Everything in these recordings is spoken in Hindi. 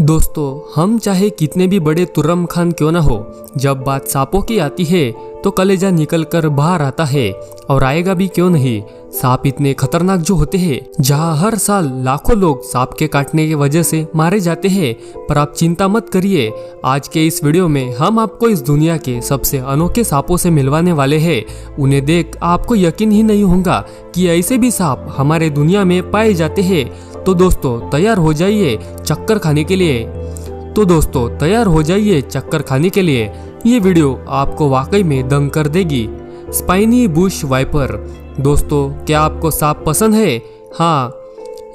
दोस्तों, हम चाहे कितने भी बड़े तुर्रम खान क्यों ना हो, जब बात सांपों की आती है तो कलेजा निकल कर बाहर आता है। और आएगा भी क्यों नहीं। सांप इतने खतरनाक जो होते हैं, जहां हर साल लाखों लोग सांप के काटने की वजह से मारे जाते हैं। पर आप चिंता मत करिए, आज के इस वीडियो में हम आपको इस दुनिया के सबसे अनोखे सांपों से मिलवाने वाले हैं। उन्हें देख आपको यकीन ही नहीं होगा कि ऐसे भी सांप हमारे दुनिया में पाए जाते हैं। तो दोस्तों तैयार हो जाइए चक्कर खाने के लिए। ये वीडियो आपको वाकई में दंग कर देगी। Spiny bush viper. दोस्तों, क्या आपको सांप पसंद है? हाँ,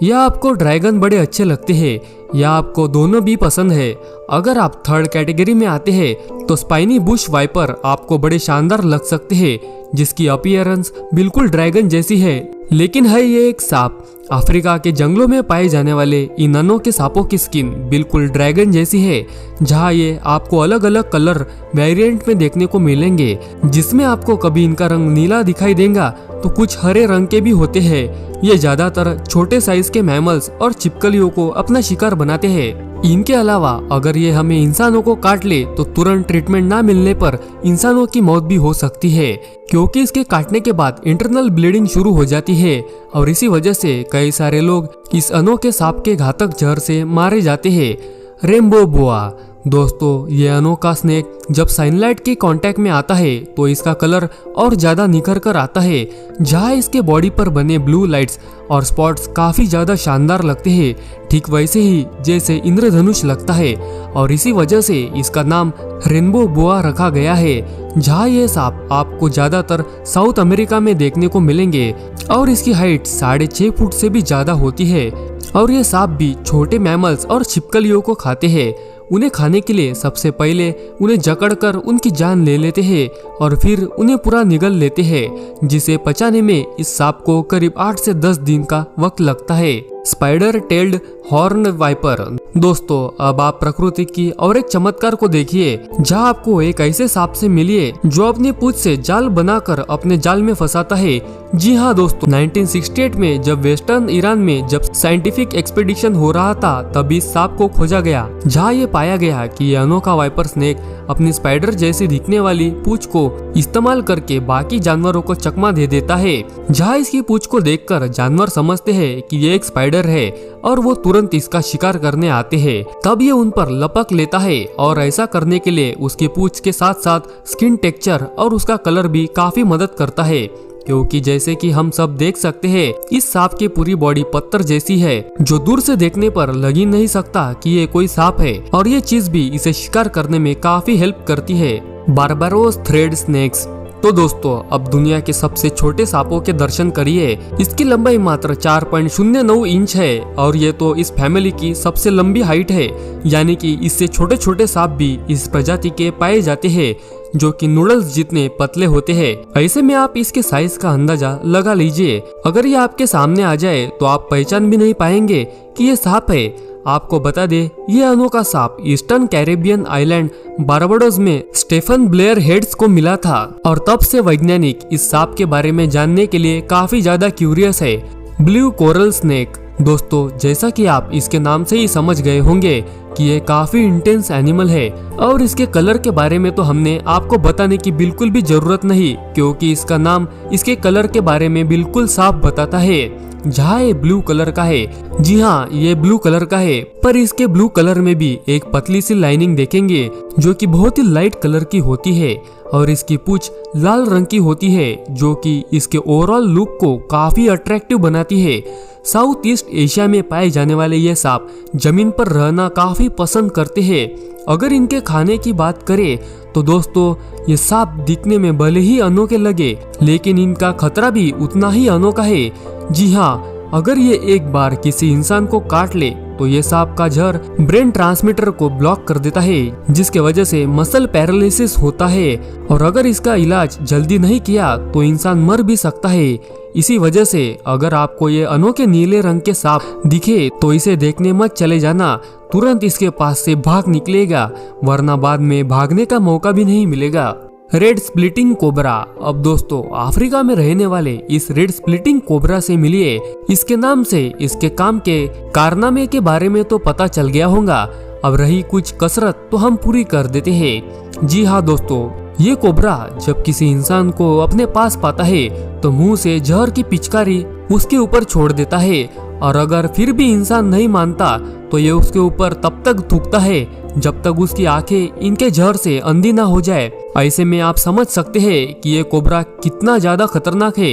या आपको ड्रैगन बड़े अच्छे लगते हैं, या आपको दोनों भी पसंद है? अगर आप थर्ड कैटेगरी में आते हैं तो स्पाइनी बुश वाइपर आपको बड़े शानदार लग सकते हैं, जिसकी अपीयरेंस बिल्कुल ड्रैगन जैसी है, लेकिन है ये एक सांप। अफ्रीका के जंगलों में पाए जाने वाले इन अनोखे सांपों की स्किन बिल्कुल ड्रैगन जैसी है, जहां ये आपको अलग अलग कलर वेरिएंट में देखने को मिलेंगे, जिसमें आपको कभी इनका रंग नीला दिखाई देगा तो कुछ हरे रंग के भी होते हैं। ये ज्यादातर छोटे साइज के मैमल्स और छिपकलियों को अपना शिकार बनाते हैं। इनके अलावा अगर ये हमें इंसानों को काट ले तो तुरंत ट्रीटमेंट ना मिलने पर इंसानों की मौत भी हो सकती है, क्योंकि इसके काटने के बाद इंटरनल ब्लीडिंग शुरू हो जाती है। और इसी वजह से कई सारे लोग इस अनोखे सांप के घातक जहर से मारे जाते हैं। रेनबो बोआ। दोस्तों, ये अनोखा स्नेक जब सनलाइट के कांटेक्ट में आता है तो इसका कलर और ज्यादा निखर कर आता है, जहाँ इसके बॉडी पर बने ब्लू लाइट्स और स्पॉट्स काफी ज्यादा शानदार लगते हैं, ठीक वैसे ही जैसे इंद्रधनुष लगता है। और इसी वजह से इसका नाम रेनबो बोआ रखा गया है। जहाँ ये सांप आपको ज्यादातर साउथ अमेरिका में देखने को मिलेंगे और इसकी हाइट 6.5 फुट से भी ज्यादा होती है। और ये सांप भी छोटे मैमल्स और छिपकलियों को खाते हैं। उन्हें खाने के लिए सबसे पहले उन्हें जकड़कर उनकी जान ले लेते हैं और फिर उन्हें पूरा निगल लेते हैं, जिसे पचाने में इस सांप को करीब 8 से 10 दिन का वक्त लगता है। Spider tailed horn viper. दोस्तों, अब आप प्रकृति की और एक चमत्कार को देखिए, जहां आपको एक ऐसे सांप से मिलिए जो अपनी पूंछ से जाल बनाकर अपने जाल में फंसाता है। जी हाँ दोस्तों, 1968 में जब वेस्टर्न ईरान में जब साइंटिफिक एक्सपीडिशन हो रहा था, तब इस सांप को खोजा गया, जहाँ ये पाया गया कि ये अनोखा वाइपर स्नेक अपनी स्पाइडर जैसी दिखने वाली पूंछ को इस्तेमाल करके बाकी जानवरों को चकमा दे देता है। जहाँ इसकी पूंछ को देखकर जानवर समझते हैं कि ये एक स्पाइडर है और वो तुरंत इसका शिकार करने आते हैं। तब ये उन पर लपक लेता है और ऐसा करने के लिए उसकी पूंछ के साथ साथ स्किन टेक्सचर और उसका कलर भी काफी मदद करता है, क्योंकि जैसे कि हम सब देख सकते हैं, इस सांप की पूरी बॉडी पत्थर जैसी है, जो दूर से देखने पर लग ही नहीं सकता कि ये कोई सांप है। और ये चीज भी इसे शिकार करने में काफी हेल्प करती है। बारबारोस थ्रेड स्नेक्स। तो दोस्तों, अब दुनिया के सबसे छोटे सांपों के दर्शन करिए। इसकी लंबाई मात्र 4.09 इंच है और ये तो इस फैमिली की सबसे लंबी हाइट है, यानी कि इससे छोटे छोटे सांप भी इस प्रजाति के पाए जाते हैं, जो कि नूडल्स जितने पतले होते हैं। ऐसे में आप इसके साइज का अंदाजा लगा लीजिए। अगर ये आपके सामने आ जाए तो आप पहचान भी नहीं पाएंगे कि ये सांप है। आपको बता दे, ये अनोखा सांप ईस्टर्न कैरेबियन आइलैंड बारबाडोस में स्टेफन ब्लेयर हेड्स को मिला था, और तब से वैज्ञानिक इस सांप के बारे में जानने के लिए काफी ज्यादा क्यूरियस है। Blue coral snake. दोस्तों, जैसा कि आप इसके नाम से ही समझ गए होंगे कि ये काफी इंटेंस एनिमल है, और इसके कलर के बारे में तो हमने आपको बताने की बिल्कुल भी जरूरत नहीं, क्योंकि इसका नाम इसके कलर के बारे में बिल्कुल साफ बताता है। जहाँ ये ब्लू कलर का है, जी हाँ, ये ब्लू कलर का है, पर इसके ब्लू कलर में भी एक पतली सी लाइनिंग देखेंगे, जो कि बहुत ही लाइट कलर की होती है। और इसकी पूंछ लाल रंग की होती है, जो कि इसके ओवरऑल लुक को काफी अट्रैक्टिव बनाती है। साउथ ईस्ट एशिया में पाए जाने वाले ये सांप जमीन पर रहना काफी पसंद करते हैं। अगर इनके खाने की बात करें तो दोस्तों, ये सांप दिखने में भले ही अनोखे लगे, लेकिन इनका खतरा भी उतना ही अनोखा है। जी हाँ, अगर ये एक बार किसी इंसान को काट ले तो ये सांप का जहर ब्रेन ट्रांसमीटर को ब्लॉक कर देता है, जिसके वजह से मसल पैरालिसिस होता है। और अगर इसका इलाज जल्दी नहीं किया तो इंसान मर भी सकता है। इसी वजह से अगर आपको ये अनोखे नीले रंग के सांप दिखे तो इसे देखने मत चले जाना, तुरंत इसके पास से भाग निकलेगा, वरना बाद में भागने का मौका भी नहीं मिलेगा। Red splitting cobra. अब दोस्तों, अफ्रीका में रहने वाले इस रेड स्प्लिटिंग कोबरा से मिलिए। इसके नाम से इसके काम के कारनामे के बारे में तो पता चल गया होगा। अब रही कुछ कसरत तो हम पूरी कर देते हैं। जी हाँ दोस्तों, ये कोबरा जब किसी इंसान को अपने पास पाता है तो मुंह से जहर की पिचकारी उसके ऊपर छोड़ देता है, और अगर फिर भी इंसान नहीं मानता तो ये उसके ऊपर तब तक थूकता है जब तक उसकी आंखें इनके जहर से अंधी ना हो जाए। ऐसे में आप समझ सकते हैं कि ये कोबरा कितना ज्यादा खतरनाक है।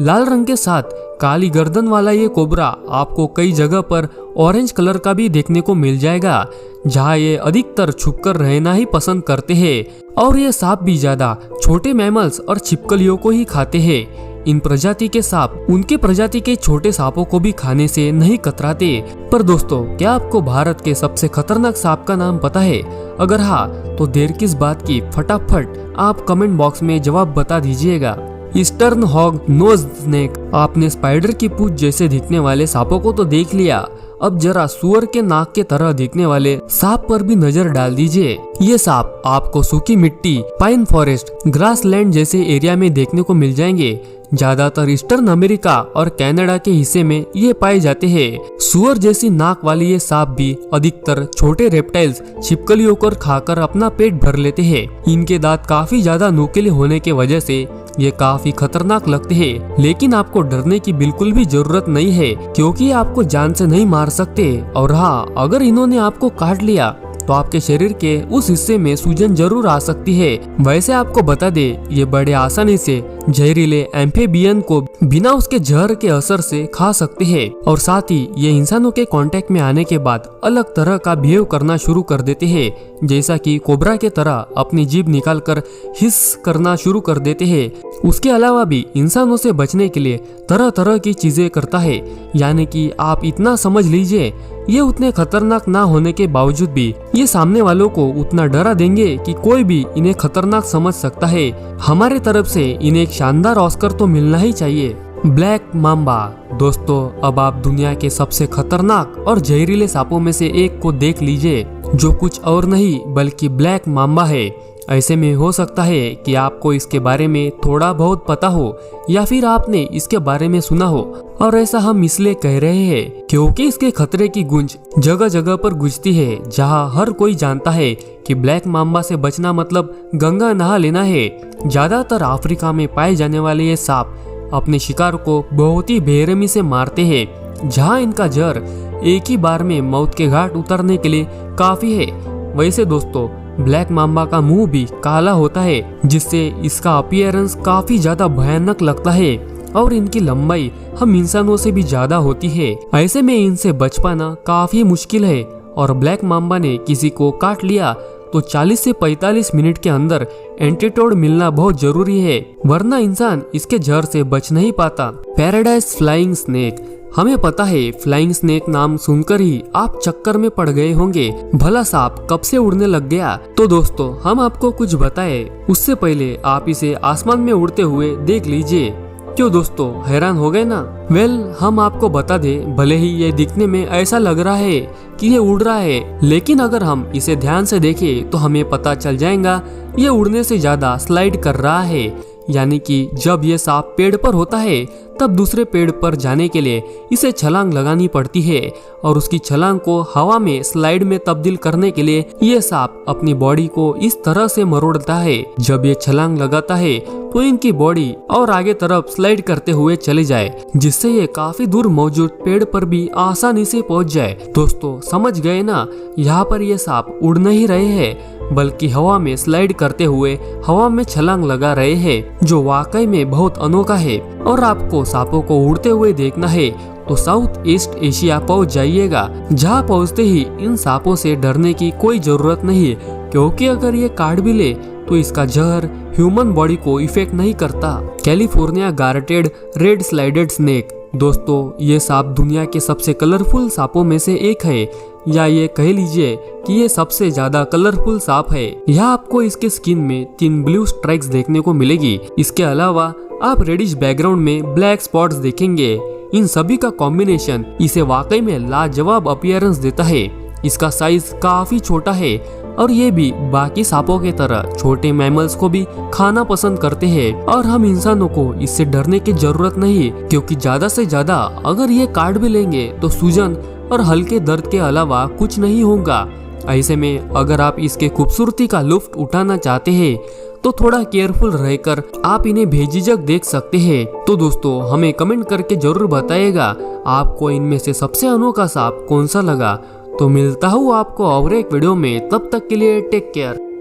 लाल रंग के साथ काली गर्दन वाला ये कोबरा आपको कई जगह पर ऑरेंज कलर का भी देखने को मिल जाएगा, जहाँ ये अधिकतर छुपकर रहना ही पसंद करते हैं। और ये सांप भी ज्यादा छोटे मैमल्स और छिपकलियों को ही खाते हैं। इन प्रजाति के सांप उनके प्रजाति के छोटे सांपों को भी खाने से नहीं कतराते। पर दोस्तों, क्या आपको भारत के सबसे खतरनाक सांप का नाम पता है? अगर हाँ तो देर किस बात की, फटाफट आप कमेंट बॉक्स में जवाब बता दीजिएगा। Eastern hog nose snake. आपने स्पाइडर की पूंछ जैसे दिखने वाले सांपों को तो देख लिया, अब जरा सुअर के नाक के तरह दिखने वाले सांप पर भी नजर डाल दीजिए। ये सांप आपको सूखी मिट्टी, पाइन फॉरेस्ट, ग्रासलैंड जैसे एरिया में देखने को मिल जाएंगे। ज्यादातर ईस्टर्न अमेरिका और कनाडा के हिस्से में ये पाए जाते हैं। सुअर जैसी नाक वाले ये सांप भी अधिकतर छोटे रेप्टाइल्स, छिपकलियों को खाकर अपना पेट भर लेते हैं। इनके दांत काफी ज्यादा नुकीले होने के वजह से ये काफी खतरनाक लगते हैं, लेकिन आपको डरने की बिल्कुल भी जरूरत नहीं है, क्योंकि आपको जान से नहीं मार सकते। और हाँ, अगर इन्होंने आपको काट लिया तो आपके शरीर के उस हिस्से में सूजन जरूर आ सकती है। वैसे आपको बता दे, ये बड़े आसानी से जहरीले एम्फीबियन को बिना उसके जहर के असर से खा सकते हैं, और साथ ही ये इंसानों के कांटेक्ट में आने के बाद अलग तरह का बिहेव करना शुरू कर देते हैं, जैसा कि कोबरा के तरह अपनी जीभ निकालकर हिस करना शुरू कर देते हैं। उसके अलावा भी इंसानों से बचने के लिए तरह तरह की चीजें करता है। यानी कि आप इतना समझ लीजिए, ये उतने खतरनाक ना होने के बावजूद भी ये सामने वालों को उतना डरा देंगे कि कोई भी इन्हें खतरनाक समझ सकता है। हमारे तरफ से इन्हें एक शानदार ऑस्कर तो मिलना ही चाहिए। Black mamba. दोस्तों, अब आप दुनिया के सबसे खतरनाक और जहरीले सांपों में से एक को देख लीजिए, जो कुछ और नहीं बल्कि ब्लैक माम्बा है। ऐसे में हो सकता है कि आपको इसके बारे में थोड़ा बहुत पता हो, या फिर आपने इसके बारे में सुना हो। और ऐसा हम इसलिए कह रहे हैं क्योंकि इसके खतरे की गूंज जगह जगह पर गूंजती है, जहां हर कोई जानता है कि ब्लैक माम्बा से बचना मतलब गंगा नहा लेना है। ज्यादातर अफ्रीका में पाए जाने वाले ये सांप अपने शिकार को बहुत ही बेरहमी से मारते हैं, जहां इनका जहर एक ही बार में मौत के घाट उतरने के लिए काफी है। वैसे दोस्तों, ब्लैक माम्बा का मुंह भी काला होता है, जिससे इसका अपीयरेंस काफी ज्यादा भयानक लगता है, और इनकी लंबाई हम इंसानों से भी ज्यादा होती है। ऐसे में इनसे बच पाना काफी मुश्किल है, और ब्लैक माम्बा ने किसी को काट लिया तो 40 से 45 मिनट के अंदर एंटीडोट मिलना बहुत जरूरी है, वरना इंसान इसके जहर से बच नहीं पाता। Paradise flying snake. हमें पता है, फ्लाइंग स्नेक नाम सुनकर ही आप चक्कर में पड़ गए होंगे। भला सांप कब से उड़ने लग गया? तो दोस्तों, हम आपको कुछ बताए उससे पहले आप इसे आसमान में उड़ते हुए देख लीजिए। क्यों दोस्तों, हैरान हो गए ना? हम आपको बता दें, भले ही ये दिखने में ऐसा लग रहा है कि ये उड़ रहा है, लेकिन अगर हम इसे ध्यान से देखें तो हमें पता चल जाएगा ये उड़ने से ज्यादा स्लाइड कर रहा है। यानी कि जब ये सांप पेड़ पर होता है तब दूसरे पेड़ पर जाने के लिए इसे छलांग लगानी पड़ती है, और उसकी छलांग को हवा में स्लाइड में तब्दील करने के लिए ये सांप अपनी बॉडी को इस तरह से मरोड़ता है, जब ये छलांग लगाता है तो इनकी बॉडी और आगे तरफ स्लाइड करते हुए चले जाए, जिससे ये काफी दूर मौजूद पेड़ पर भी आसानी से पहुंच जाए। दोस्तों, समझ गए ना? यहाँ पर ये सांप उड़ नहीं रहे हैं, बल्कि हवा में स्लाइड करते हुए हवा में छलांग लगा रहे हैं, जो वाकई में बहुत अनोखा है। और आपको सांपों को उड़ते हुए देखना है तो साउथ ईस्ट एशिया पहुंच जाइएगा, जहां पहुंचते ही इन सांपों से डरने की कोई जरूरत नहीं है, क्योंकि अगर ये काट भी ले तो इसका जहर ह्यूमन बॉडी को इफेक्ट नहीं करता। California garter red slided snake. दोस्तों, ये सांप दुनिया के सबसे कलरफुल सांपों में से एक है, या ये कह लीजिए कि ये सबसे ज्यादा कलरफुल सांप है। यहाँ आपको इसके स्किन में 3 ब्लू स्ट्राइक्स देखने को मिलेगी। इसके अलावा आप रेडिश बैकग्राउंड में ब्लैक स्पॉट्स देखेंगे। इन सभी का कॉम्बिनेशन इसे वाकई में लाजवाब अपीयरेंस देता है। इसका साइज काफी छोटा है, और ये भी बाकी सांपों के तरह छोटे मैमल्स को भी खाना पसंद करते हैं, और हम इंसानों को इससे डरने की जरूरत नहीं, क्योंकि ज्यादा से ज्यादा अगर ये काट भी लेंगे तो सूजन और हल्के दर्द के अलावा कुछ नहीं होगा। ऐसे में अगर आप इसके खूबसूरती का लुत्फ उठाना चाहते हैं तो थोड़ा केयरफुल रहकर आप इन्हें बेझिझक देख सकते हैं। तो दोस्तों हमें कमेंट करके जरूर बताइएगा आपको इनमें से सबसे अनोखा सांप कौन सा लगा। तो मिलता हूँ आपको और एक वीडियो में, तब तक के लिए टेक केयर।